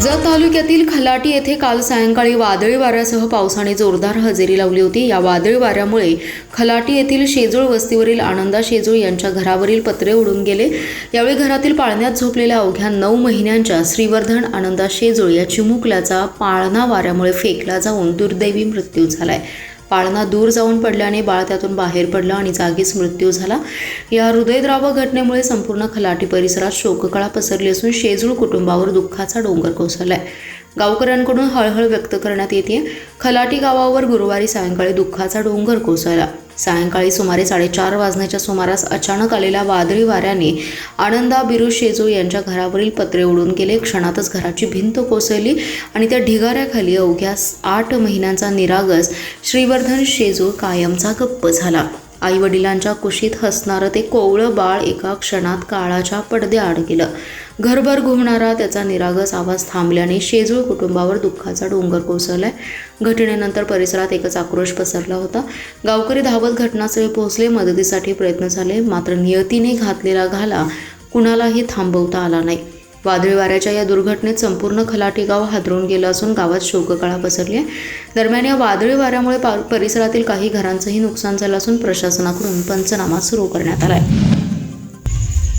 जत तालुक्यातील खलाटी येथे काल सायंकाळी वादळी वाऱ्यासह पावसाने जोरदार हजेरी लावली होती। या वादळी वाऱ्यामुळे खलाटी येथील शेजूळ वस्तीवरील आनंदा शेजूळ यांच्या घरावरील पत्रे उडून गेले। यावेळी घरातील पाळण्यात झोपलेल्या अवघ्या 9 महिन्यांच्या श्रीवर्धन आनंदा शेजूळ या चिमुकल्याचा पाळणा वाऱ्यामुळे फेकला जाऊन दुर्दैवी मृत्यू झालाय। पाळणा दूर जाऊन पडल्याने बाळ त्यातून बाहेर पडलं आणि जागीच मृत्यू झाला। या हृदयद्रावक घटनेमुळे संपूर्ण खलाटी परिसरात शोककळा पसरली असून शेजूळ कुटुंबावर दुःखाचा डोंगर कोसळलाय। गावकऱ्यांकडून हळहळ व्यक्त करण्यात येते। खलाटी गावावर गुरुवारी सायंकाळी दुःखाचा डोंगर कोसळला। सायंकाळी सुमारे 4:30 वाजण्याच्या सुमारास अचानक आलेल्या वादळी वाऱ्याने आनंदा बिरू शेजूळ यांच्या घरावरील पत्रे उडून गेले। क्षणातच घराची भिंत कोसळली आणि त्या ढिगाऱ्याखाली अवघ्या 8 महिन्यांचा निरागस श्रीवर्धन शेजूळ कायमचा गप्प झाला। आई वडिलांच्या कुशीत हसणारं ते कोवळं बाळ एका क्षणात काळाच्या पडद्याआड गेलं। घरभर घुमणारा त्याचा निरागस आवाज थांबल्याने शेजूळ कुटुंबावर दुःखाचा डोंगर कोसळलाय। घटनेनंतर परिसरात एकच आक्रोश पसरला होता। गावकरी धावत घटनास्थळी पोहोचले, मदतीसाठी प्रयत्न झाले, मात्र नियतीने घातलेला घाला कुणालाही थांबवता आला नाही। वादळी वाऱ्याच्या या दुर्घटनेत संपूर्ण खलाटी गाव हादरून गेलं असून गावात शोककळा पसरली आहे। दरम्यान या वादळी वाऱ्यामुळे परिसरातील काही घरांचंही नुकसान झालं असून प्रशासनाकडून पंचनामा सुरू करण्यात आलाय।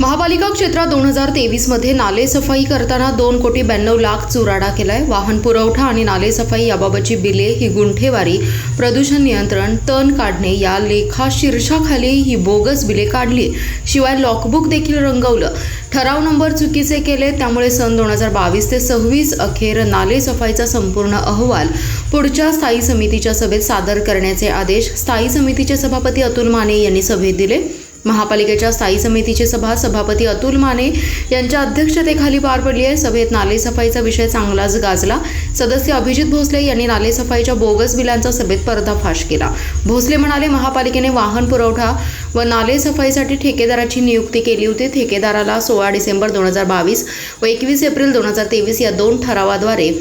महापालिका क्षेत्रात 2023 मध्ये नाले सफाई करताना 2,92,00,000 चुराडा केलाय। वाहन पुरवठा आणि नाले सफाई याबाबतची बिले ही गुंठेवारी, प्रदूषण नियंत्रण, तण काढणे या लेखा शीर्षाखाली ही बोगस बिले काढली। शिवाय लॉकबुक देखील रंगवलं। ठराव नंबर चुकीचे केले, त्यामुळे सन 2022 ते 26 अखेर नाले सफाईचा संपूर्ण अहवाल पुढच्या स्थायी समितीच्या सभेत सादर करण्याचे आदेश स्थायी समितीचे सभापती अतुल माने यांनी सभेत दिले। महापालिकेच्या स्थायी समितीची सभा सभापती अतुल माने यांच्या अध्यक्षतेखाली पार पडली आहे। सभेत नालेसफाईचा विषय चांगलाच गाजला। सदस्य अभिजित भोसले यांनी नालेसफाईच्या बोगस बिलांचा सभेत पर्दाफाश केला। भोसले म्हणाले, महापालिकेने वाहन पुरवठा व नालेसफाईसाठी ठेकेदाराची नियुक्ती केली होती। ठेकेदाराला 16 डिसेंबर 2022 व 21 एप्रिल 2023 या 2 ठरावाद्वारे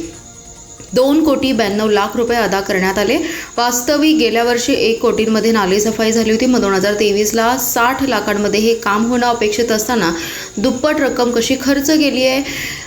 2,92,00,000 रुपये अदा करण्यात आले। वास्तविक गेल्या वर्षी 1 कोटींमध्ये नालेसफाई झाली होती। मग 2023ला 60 लाखांमध्ये हे काम होणं अपेक्षित असताना दुप्पट रक्कम कशी खर्च गेली आहे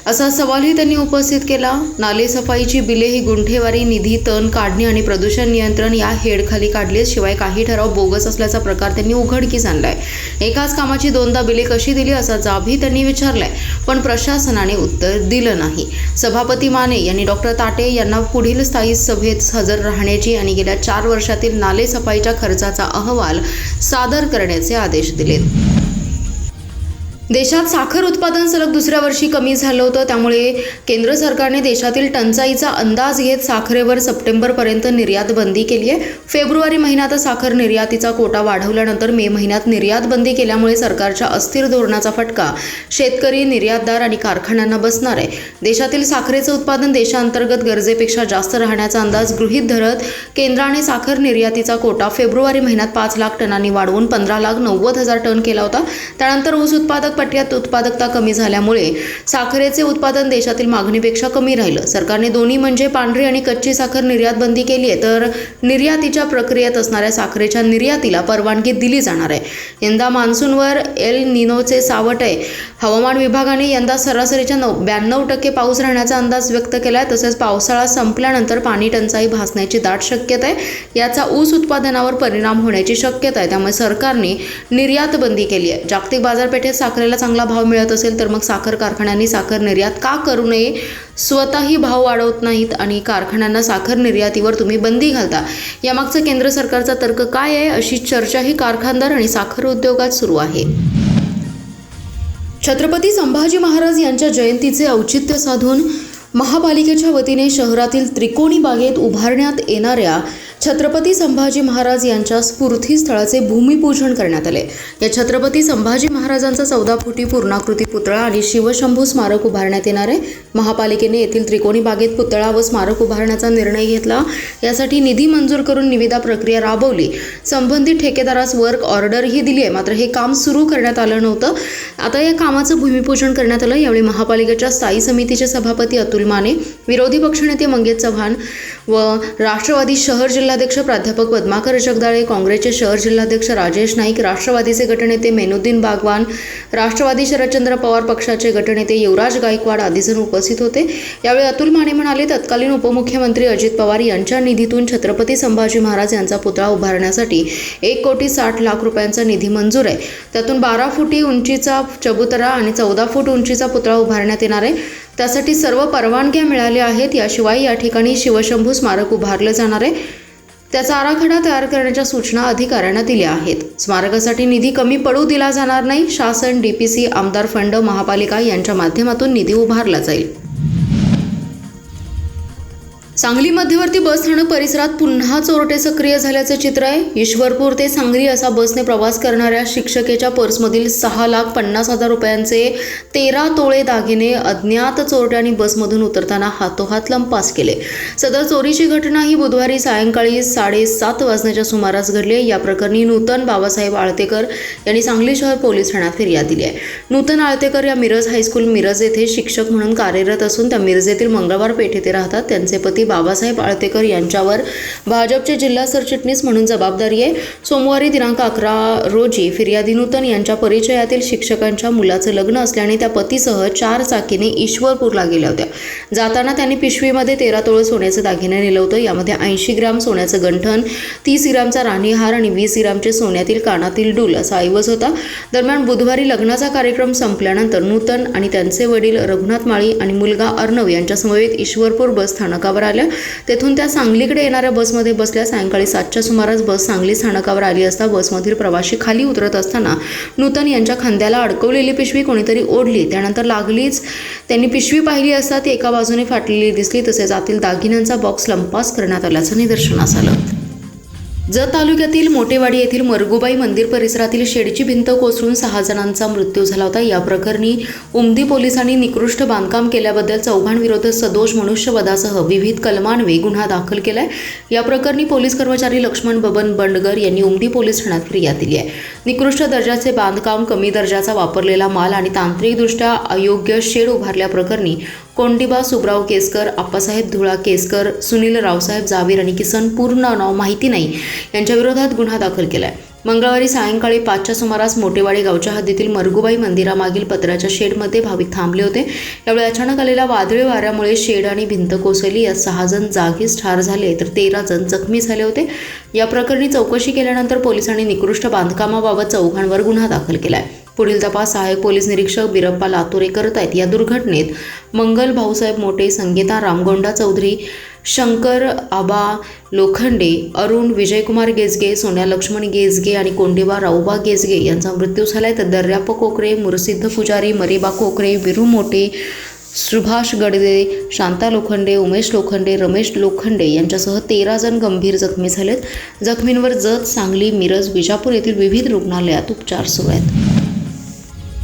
असा सवालही त्यांनी उपस्थित केला। नालेसफाईची बिले ही गुंठेवारी, निधी, तण काढणे आणि प्रदूषण नियंत्रण या हेडखाली काढली। शिवाय काही ठराव बोगस असल्याचा प्रकार त्यांनी उघडकीस आणलाय। एकाच कामाची 2दा बिले कशी दिली असा जाबही त्यांनी विचारलाय, पण प्रशासनाने उत्तर दिलं नाही। सभापती माने यांनी डॉक्टर ताटे यांना पुढील स्थायी सभेत हजर राहण्याची आणि गेल्या 4 वर्षातील नालेसफाईच्या खर्चाचा अहवाल सादर करण्याचे आदेश दिलेत। देशात साखर उत्पादन सलग दुसऱ्या वर्षी कमी झालं होतं, त्यामुळे केंद्र सरकारने देशातील टंचाईचा अंदाज घेत साखरेवर सप्टेंबरपर्यंत निर्यात बंदी केली आहे। फेब्रुवारी महिन्यात साखर निर्यातीचा कोटा वाढवल्यानंतर मे महिन्यात निर्यात बंदी केल्यामुळे सरकारच्या अस्थिर धोरणाचा फटका शेतकरी, निर्यातदार आणि कारखान्यांना बसणार आहे। देशातील साखरेचं उत्पादन देशांतर्गत गरजेपेक्षा जास्त राहण्याचा अंदाज गृहीत धरत केंद्राने साखर निर्यातीचा कोटा फेब्रुवारी महिन्यात 5 लाख टनांनी वाढवून 15,90,000 टन केला होता। त्यानंतर ऊस उत्पादक पट्ट्यात उत्पादकता कमी झाल्यामुळे साखरेचे उत्पादन देशातील मागणीपेक्षा कमी राहिलं। सरकारने दोन्ही म्हणजे पांढरी आणि कच्ची साखर निर्यात बंदी केली आहे, तर निर्यातीच्या प्रक्रियेत असणाऱ्या साखरेच्या निर्यातीला परवानगी दिली जाणार आहे। यंदा मान्सूनवर एल निनोचे सावट आहे। हवामान विभागाने यंदा सरासरीच्या 92% पाऊस राहण्याचा अंदाज व्यक्त केला आहे। तसेच पावसाळा संपल्यानंतर पाणी टंचाई भासण्याची दाट शक्यता आहे। याचा ऊस उत्पादनावर परिणाम होण्याची शक्यता आहे, त्यामुळे सरकारने निर्यात बंदी केली आहे। जागतिक बाजारपेठेत साखरेला चांगला भाव मिळत असेल तर मग साखर कारखान्यांनी साखर निर्यात का करू नये? स्वतःही भाव वाढवत नाहीत आणि कारखान्यांना साखर निर्यातीवर तुम्ही बंदी घालता, यामागचं केंद्र सरकारचा तर्क काय आहे, अशी चर्चाही कारखानदार आणि साखर उद्योगात सुरू आहे। छत्रपती संभाजी महाराज यांच्या जयंतीचे औचित्य साधून महापालिकेच्या वतीने शहरातील त्रिकोणी बागेत उभारण्यात येणाऱ्या छत्रपती संभाजी महाराज यांच्या स्फूर्तीस्थळाचे भूमिपूजन करण्यात आले। या छत्रपती संभाजी महाराजांचा 14 फुटी पूर्णाकृती पुतळा आणि शिवशंभू स्मारक उभारण्यात येणार आहे। महापालिकेने येथील त्रिकोणी बागेत पुतळा व स्मारक उभारण्याचा निर्णय घेतला। यासाठी निधी मंजूर करून निविदा प्रक्रिया राबवली। संबंधित ठेकेदारास वर्क ऑर्डरही दिली आहे, मात्र हे काम सुरू करण्यात आलं नव्हतं। आता या कामाचं भूमिपूजन करण्यात आलं। यावेळी महापालिकेच्या स्थायी समितीचे सभापती अतुल माने, विरोधी पक्षनेते मंगेश चव्हाण, व राष्ट्रवादी शहर जिल्हाध्यक्ष प्राध्यापक पद्माकर जगदाळे, काँग्रेसचे शहर जिल्हाध्यक्ष राजेश नाईक, राष्ट्रवादीचे गटनेते मेनुद्दीन बागवान, राष्ट्रवादी शरदचंद्र पवार पक्षाचे गटनेते युवराज गायकवाड आदी जण उपस्थित होते। यावेळी अतुल माने म्हणाले, तत्कालीन उपमुख्यमंत्री अजित पवार यांच्या निधीतून छत्रपती संभाजी महाराज यांचा पुतळा उभारण्यासाठी 1,60,00,000 रुपयांचा निधी मंजूर आहे। त्यातून 12 फुटी उंचीचा चबुतरा आणि 14 फूट उंचीचा पुतळा उभारण्यात येणार आहे। त्यासाठी सर्व परवानग्या मिळाल्या आहेत। याशिवाय या ठिकाणी शिवशंभू स्मारक उभारले जाणार आहे। त्याचा आराखडा तयार करण्याच्या सूचना अधिकाऱ्यांना दिल्या आहेत। स्मारकासाठी निधी कमी पडू दिला जाणार नाही। शासन, डीपीसी, आमदार फंड, महापालिका यांच्या माध्यमातून निधी उभारला जाईल। सांगली मध्यवर्ती बस स्थानक परिसरात पुन्हा चोरटे सक्रिय झाल्याचे चित्र आहे। ईश्वरपूर ते सांगली असा बसने प्रवास करणाऱ्या शिक्षकेच्या पर्समधील 6,50,000 रुपयांचे 13 तोळे दागिने अज्ञात चोरट्यांनी बसमधून उतरताना हातोहात लंपास केले। सदर चोरीची घटना ही बुधवारी सायंकाळी 7:30 वाजण्याच्या सुमारास घडली। या प्रकरणी नूतन बाबासाहेब आळतेकर यांनी सांगली शहर पोलीस ठाण्यात फिर्याद दिली आहे। नूतन आळतेकर या मिरज हायस्कूल मिरज येथे शिक्षक म्हणून कार्यरत असून त्या मिरजेतील मंगळवार पेठ येथे राहतात। त्यांचे पती बाबासाहेब आळतेकर यांच्यावर भाजपचे जिल्हा सरचिटणीस म्हणून जबाबदारी आहे। सोमवारी दिनांक 11 रोजी फिर्यादी नूतन यांच्या परिचयातील शिक्षकांच्या मुलाचं लग्न असल्याने त्या पतीसह 4 चाकीने ईश्वरपूरला गेल्या होत्या। जाताना त्यांनी पिशवीमध्ये 13 तोळे सोन्याचे दागिने नेलं होतं। यामध्ये 80 ग्रॅम सोन्याचं गंठण, 30 ग्रॅमचा राणीहार आणि 20 ग्रॅमचे सोन्यातील कानातील डूल असा ऐवज होता। दरम्यान बुधवारी लग्नाचा कार्यक्रम संपल्यानंतर नूतन आणि त्यांचे वडील रघुनाथ माळी आणि मुलगा अर्णव यांच्या समवेत ईश्वरपूर बस स्थानकावर आल्या। तेथून त्या सांगलीकडे येणाऱ्या बसमध्ये बसल्या। सायंकाळी 7च्या सुमारास बस सांगली स्थानकावर आली असता बसमधील प्रवासी खाली उतरत असताना नूतन यांच्या खांद्याला अडकवलेली पिशवी कोणीतरी ओढली। त्यानंतर लागलीच त्यांनी पिशवी पाहिली असता ती एका बाजूने फाटलेली दिसली। तसेच आतील दागिन्यांचा बॉक्स लंपास करण्यात आल्याचं निदर्शनास आलं। जत तालुक्यातील मोटेवाडी येथील मरगुबाई मंदिर परिसरातील शेडची भिंत कोसळून 6 जणांचा मृत्यू झाला होता। या प्रकरणी उमदी पोलिसांनी निकृष्ट बांधकाम केल्याबद्दल चौघांविरोधात सदोष मनुष्यवधासह विविध कलमान्वये गुन्हा दाखल केलाय। या प्रकरणी पोलीस कर्मचारी लक्ष्मण बबन बंडगर यांनी उमदी पोलीस ठाण्यात फिर्याद दिली आहे। निकृष्ट दर्जाचे बांधकाम, कमी दर्जाचा वापरलेला माल आणि तांत्रिकदृष्ट्या अयोग्य शेड उभारल्याप्रकरणी कोंडिबा सुब्राव केसकर, आप्पासाहेब धुळा केसकर, सुनील रावसाहेब जावीर आणि किसन पूर्ण नाव माहिती नाही यांच्या विरोधात गुन्हा दाखल केलाय। मंगळवारी सायंकाळी 5च्या सुमारास मोटेवाडी गावच्या हद्दीतील मरगुबाई मंदिरामागील पत्र्याच्या शेडमध्ये भाविक थांबले होते। यावेळी अचानक आलेल्या वादळी वाऱ्यामुळे शेड आणि भिंत कोसळली। यात 6 जण जागीच ठार झाले तर 13 जण जखमी झाले होते। या प्रकरणी चौकशी केल्यानंतर पोलिसांनी निकृष्ट बांधकामाबाबत चौघांवर गुन्हा दाखल केलाय। पुढील तपास सहाय्यक पोलीस निरीक्षक बिरप्पा लातोरे करत आहेत। या दुर्घटनेत मंगल भाऊसाहेब मोटे, संगीता रामगोंडा चौधरी, शंकर आबा लोखंडे, अरुण विजयकुमार गेजगे, सोन्या लक्ष्मण गेजगे आणि कोंडिबा राऊबा गेजगे यांचा मृत्यू झालाय। तर दर्याप्पा कोकरे, मुरसिद्ध पुजारी, मरीबा कोकरे, विरू मोटे, सुभाष गडदे, शांता लोखंडे, उमेश लोखंडे, रमेश लोखंडे यांच्यासह 13 जण गंभीर जखमी झालेत। जखमींवर जत, सांगली, मिरज, विजापूर येथील विविध रुग्णालयात उपचार सुरू आहेत।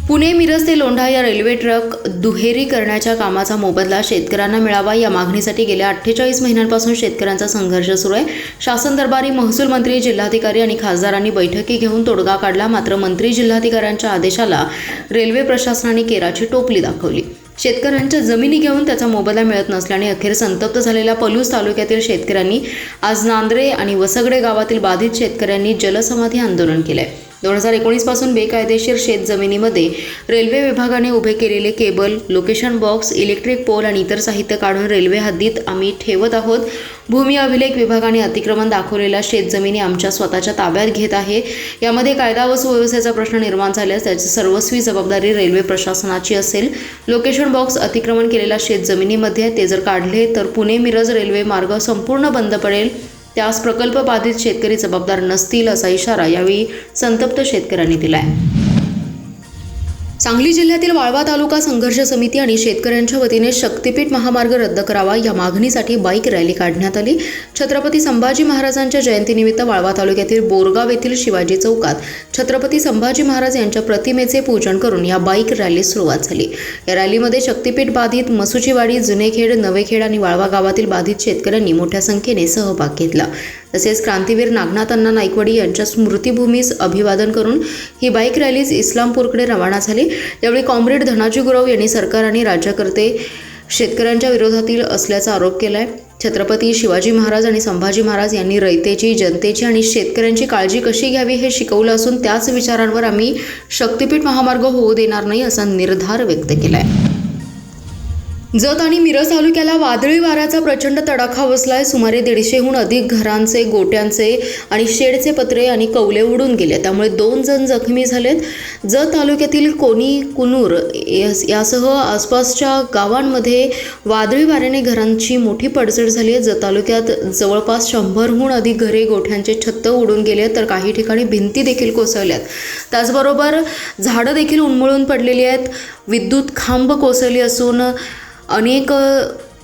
पुणे मिरज ते लोंढा या रेल्वे ट्रॅक दुहेरी करण्याच्या कामाचा मोबदला शेतकऱ्यांना मिळावा या मागणीसाठी गेल्या 48 महिन्यांपासून शेतकऱ्यांचा संघर्ष सुरू आहे। शासन दरबारी महसूल मंत्री, जिल्हाधिकारी आणि खासदारांनी बैठकी घेऊन तोडगा काढला। मात्र मंत्री, जिल्हाधिकाऱ्यांच्या आदेशाला रेल्वे प्रशासनाने केराची टोपली दाखवली। शेतकऱ्यांच्या जमिनी घेऊन त्याचा मोबदला मिळत नसल्याने अखेर संतप्त झालेल्या पलूस तालुक्यातील शेतकऱ्यांनी आज नांद्रे आणि वसगडे गावातील बाधित शेतकऱ्यांनी जलसमाधी आंदोलन केले। 2019 पासून बेकायदेशीर शेतजमिनीमध्ये रेल्वे विभागाने उभे केलेले cable, location box, electric pole आणि इतर साहित्य काढून रेल्वे हद्दीत आम्ही ठेवत आहोत। भूमी अभिलेख विभागाने अतिक्रमण दाखवलेल्या शेतजमिनी आमच्या स्वतःच्या ताब्यात घेत आहे। यामध्ये कायदा व सुव्यवस्थेचा प्रश्न निर्माण झाल्यास त्याची सर्वस्वी जबाबदारी रेल्वे प्रशासनाची असेल। लोकेशन बॉक्स अतिक्रमण केलेल्या शेतजमिनीमध्ये ते जर काढले तर पुणे मिरज रेल्वे मार्ग संपूर्ण बंद पडेल। त्यास प्रकल्प बाधित शेतकरी जबाबदार नसतील असा इशारा यावेळी संतप्त शेतकऱ्यांनी दिलाय। सांगली जिल्ह्यातील वाळवा तालुका संघर्ष समिती आणि शेतकऱ्यांच्या वतीने शक्तीपीठ महामार्ग रद्द करावा या मागणीसाठी बाईक रॅली काढण्यात आली। छत्रपती संभाजी महाराजांच्या जयंतीनिमित्त वाळवा तालुक्यातील बोरगाव येथील शिवाजी चौकात छत्रपती संभाजी महाराज यांच्या प्रतिमेचे पूजन करून या बाईक रॅलीस सुरुवात झाली। या रॅलीमध्ये शक्तीपीठ बाधित मसुचीवाडी, जुनेखेड, नवेखेड आणि वाळवा गावातील बाधित शेतकऱ्यांनी मोठ्या संख्येने सहभाग घेतला। तसेच क्रांतीवीर नागनाथ अण्णा नाईकवाडी यांच्या स्मृतिभूमीस अभिवादन करून ही बाईक रॅलीज इस्लामपूरकडे रवाना झाली। यावेळी कॉम्रेड धनाजी गुरव यांनी सरकार आणि राज्यकर्ते शेतकऱ्यांच्या विरोधातील असल्याचा आरोप केलाय। छत्रपती शिवाजी महाराज आणि संभाजी महाराज यांनी रयतेची, जनतेची आणि शेतकऱ्यांची काळजी कशी घ्यावी हे शिकवलं असून त्याच विचारांवर आम्ही शक्तिपीठ महामार्ग होऊ देणार नाही असा निर्धार व्यक्त केलाय. जत आणि मिरज तालुक्याला वादळी वाऱ्याचा प्रचंड तडाखा बसलाय. सुमारे 150हून अधिक घरांचे, गोट्यांचे आणि शेडचे पत्रे आणि कौले उडून गेले. त्यामुळे 2 जण जखमी झालेत. जत तालुक्यातील कोणी, कुनूर यासह आसपासच्या गावांमध्ये वादळी वाऱ्याने घरांची मोठी पडझड झाली आहे. जत तालुक्यात जवळपास 100हून अधिक घरे, गोठ्यांचे छत्त उडून गेले तर काही ठिकाणी भिंती देखील कोसळल्यात. त्याचबरोबर झाडं देखील उन्मळून पडलेली आहेत. विद्युत खांब कोसळली असून अनेक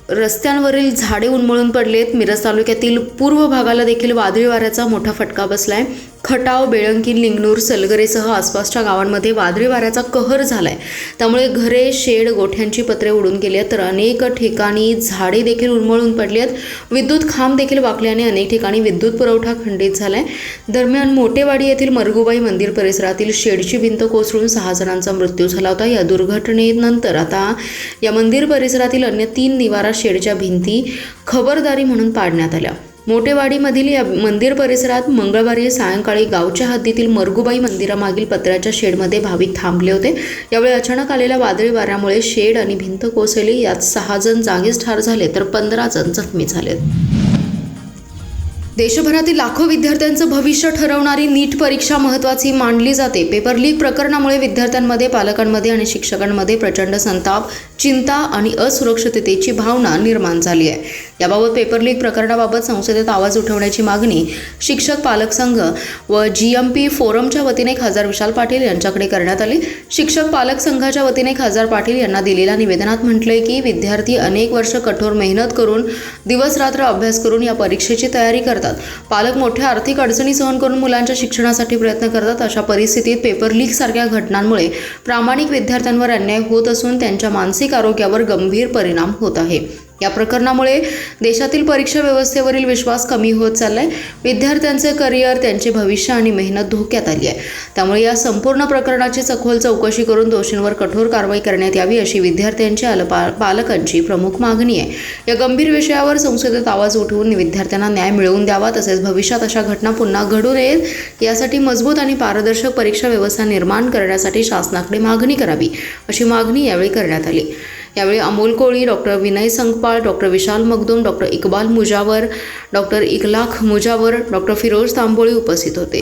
रस्त्यांवरील झाडे उन्मळून पडलेत. मिरज तालुक्यातील पूर्व भागाला देखील वादळी वाऱ्याचा मोठा फटका बसलाय. खटाव, बेळंकी, लिंगणूर, सलगरेसह आसपासच्या गावांमध्ये वादळी वाऱ्याचा कहर झालाय. त्यामुळे घरे, शेड, गोठ्यांची पत्रे उडून गेली आहेत तर अनेक ठिकाणी झाडे देखील उन्मळून पडली आहेत. विद्युत खांब देखील वाकल्याने अनेक ठिकाणी विद्युत पुरवठा खंडित झालाय. दरम्यान मोटेवाडी येथील मरगुबाई मंदिर परिसरातील शेडची भिंत कोसळून 6 जणांचा मृत्यू झाला होता. या दुर्घटनेनंतर आता या मंदिर परिसरातील अन्य 3 निवारा शेडच्या भिंती खबरदारी म्हणून पाडण्यात आल्या. मोटेवाडीमधील या मंदिर परिसरात मंगळवारी सायंकाळी गावच्या हद्दीतील मरगुबाई मंदिरामागील पत्र्याच्या शेडमध्ये भाविक थांबले होते. यावेळी अचानक आलेल्या वादळी वाऱ्यामुळे शेड आणि भिंत कोसळली. यात 6 जण जागीच ठार झाले तर 15 जण जखमी झालेत. देशभरातील लाखो विद्यार्थ्यांचं भविष्य ठरवणारी नीट परीक्षा महत्त्वाची मानली जाते. पेपर लीक प्रकरणामुळे विद्यार्थ्यांमध्ये, पालकांमध्ये आणि शिक्षकांमध्ये प्रचंड संताप, चिंता आणि असुरक्षिततेची भावना निर्माण झाली आहे. याबाबत पेपर लीक प्रकरणाबाबत संसदेत आवाज उठवण्याची मागणी शिक्षक पालक संघ व GMP फोरमच्या वतीने खासदार विशाल पाटील यांच्याकडे करण्यात आली. शिक्षक पालक संघाच्या वतीने खासदार पाटील यांना दिलेल्या निवेदनात म्हटलंय की विद्यार्थी अनेक वर्ष कठोर मेहनत करून, दिवस-रात्र अभ्यास करून या परीक्षेची तयारी करतात. पालक मोठ्या आर्थिक अडचणी सहन करून मुलांच्या शिक्षणासाठी प्रयत्न करतात. अशा परिस्थितीत पेपर लीक सारख्या घटनांमुळे प्रामाणिक विद्यार्थ्यांवर अन्याय होत असून त्यांच्या मानसिक आरोग्यावर गंभीर परिणाम होत आहे. या प्रकरणामुळे देशातील परीक्षा व्यवस्थेवरील विश्वास कमी होत चाललाय. विद्यार्थ्यांचे करिअर, त्यांचे भविष्य आणि मेहनत धोक्यात आली आहे. त्यामुळे या संपूर्ण प्रकरणाची सखोल चौकशी करून दोषींवर कठोर कारवाई करण्यात यावी अशी विद्यार्थ्यांची पालकांची प्रमुख मागणी आहे. या गंभीर विषयावर संसदेत आवाज उठवून विद्यार्थ्यांना न्याय मिळवून द्यावा, तसेच भविष्यात अशा घटना पुन्हा घडू नयेत यासाठी मजबूत आणि पारदर्शक परीक्षा व्यवस्था निर्माण करण्यासाठी शासनाकडे मागणी करावी अशी मागणी यावेळी करण्यात आली. यावेळी Amol Koli, doctor Vinay Sankpal, doctor Vishal Magdum, doctor Iqbal Mujawar, doctor Iklakh Mujawar, doctor Firoz Tamboli उपस्थित होते.